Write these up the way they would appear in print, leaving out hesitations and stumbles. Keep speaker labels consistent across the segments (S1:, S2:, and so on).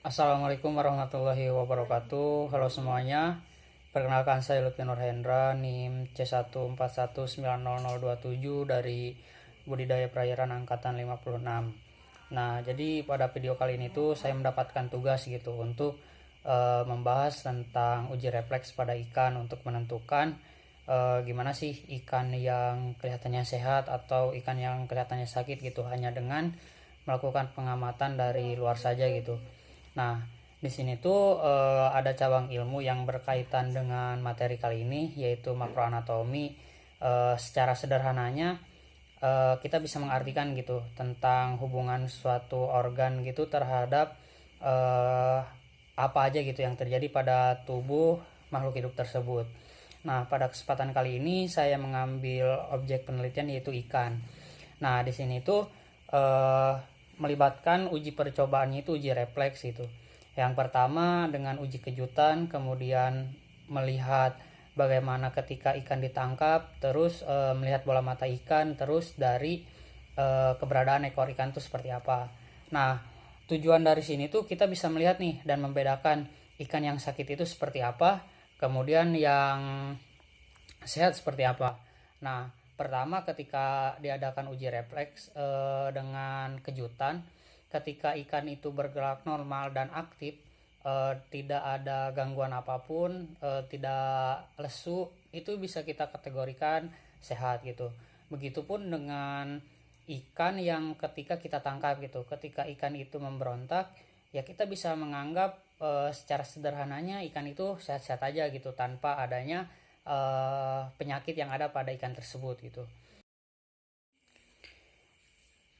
S1: Assalamualaikum warahmatullahi wabarakatuh. Halo semuanya. Perkenalkan saya Lutfi Nurhendra, NIM C141900027 dari Budidaya Perairan Angkatan 56. Nah, jadi pada video kali ini tuh saya mendapatkan tugas gitu untuk membahas tentang uji refleks pada ikan untuk menentukan gimana sih ikan yang kelihatannya sehat atau ikan yang kelihatannya sakit gitu hanya dengan melakukan pengamatan dari luar saja gitu. Nah, di sini tuh ada cabang ilmu yang berkaitan dengan materi kali ini, yaitu makroanatomi. Secara sederhananya, kita bisa mengartikan gitu tentang hubungan suatu organ gitu terhadap eh, apa aja gitu yang terjadi pada tubuh makhluk hidup tersebut. Nah, pada kesempatan kali ini saya mengambil objek penelitian yaitu ikan. Nah, di sini tuh eh, melibatkan uji percobaannya itu uji refleks itu. Yang pertama dengan uji kejutan, kemudian melihat bagaimana ketika ikan ditangkap, terus melihat bola mata ikan, terus dari keberadaan ekor ikan itu seperti apa. Nah, tujuan dari sini tuh kita bisa melihat nih dan membedakan ikan yang sakit itu seperti apa, kemudian yang sehat seperti apa. Nah, pertama ketika diadakan uji refleks dengan kejutan, ketika ikan itu bergerak normal dan aktif, tidak ada gangguan apapun, tidak lesu, itu bisa kita kategorikan sehat gitu. Begitupun dengan ikan yang ketika kita tangkap gitu, ketika ikan itu memberontak, ya kita bisa menganggap secara sederhananya ikan itu sehat-sehat aja gitu tanpa adanya penyakit yang ada pada ikan tersebut gitu.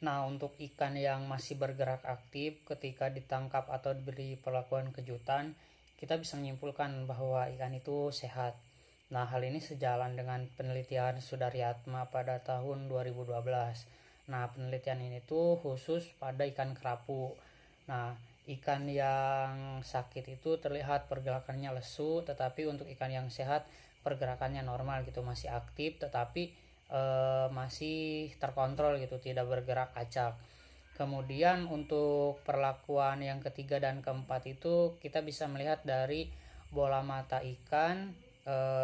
S1: Nah, untuk ikan yang masih bergerak aktif ketika ditangkap atau diberi perlakuan kejutan, kita bisa menyimpulkan bahwa ikan itu sehat. Nah, hal ini sejalan dengan penelitian Sudaryatma pada tahun 2012. Nah, penelitian ini tuh khusus pada ikan kerapu. Nah, ikan yang sakit itu terlihat pergerakannya lesu, tetapi untuk ikan yang sehat pergerakannya normal gitu, masih aktif, tetapi masih terkontrol gitu, tidak bergerak acak. Kemudian untuk perlakuan yang ketiga dan keempat itu kita bisa melihat dari bola mata ikan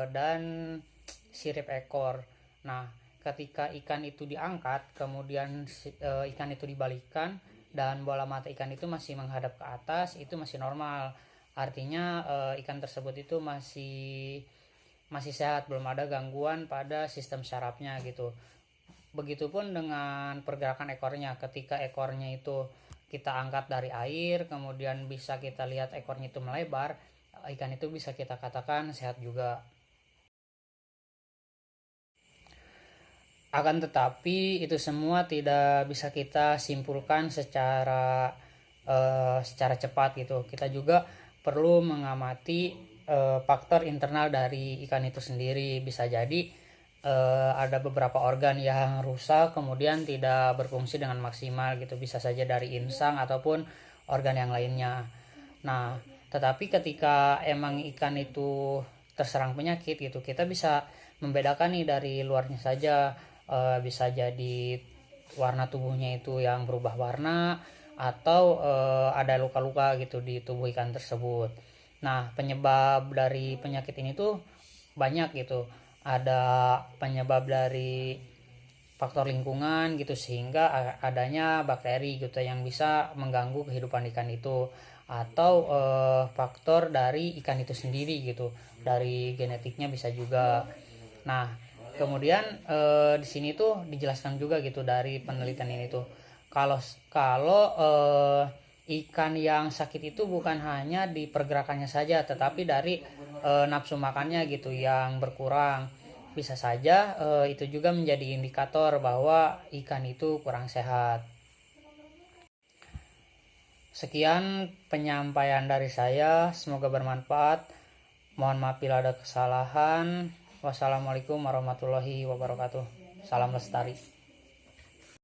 S1: dan sirip ekor. Nah, ketika ikan itu diangkat, kemudian ikan itu dibalikan dan bola mata ikan itu masih menghadap ke atas, itu masih normal. Artinya ikan tersebut itu masih sehat, belum ada gangguan pada sistem syarafnya gitu. Begitupun dengan pergerakan ekornya, ketika ekornya itu kita angkat dari air, kemudian bisa kita lihat ekornya itu melebar, ikan itu bisa kita katakan sehat juga. Akan tetapi itu semua tidak bisa kita simpulkan secara cepat gitu. Kita juga perlu mengamati faktor internal dari ikan itu sendiri. Bisa jadi ada beberapa organ yang rusak kemudian tidak berfungsi dengan maksimal gitu. Bisa saja dari insang ataupun organ yang lainnya. Nah, tetapi ketika emang ikan itu terserang penyakit gitu, kita bisa membedakan nih dari luarnya saja. Bisa jadi warna tubuhnya itu yang berubah warna atau ada luka-luka gitu di tubuh ikan tersebut. Nah, penyebab dari penyakit ini tuh banyak gitu. Ada penyebab dari faktor lingkungan gitu sehingga adanya bakteri gitu yang bisa mengganggu kehidupan ikan itu, atau faktor dari ikan itu sendiri gitu, dari genetiknya bisa juga. Nah, kemudian di sini tuh dijelaskan juga gitu dari penelitian ini tuh kalau kalau ikan yang sakit itu bukan hanya di pergerakannya saja tetapi dari nafsu makannya gitu yang berkurang. Bisa saja itu juga menjadi indikator bahwa ikan itu kurang sehat. Sekian penyampaian dari saya, semoga bermanfaat. Mohon maaf bila ada kesalahan. Wassalamualaikum warahmatullahi wabarakatuh. Salam lestari.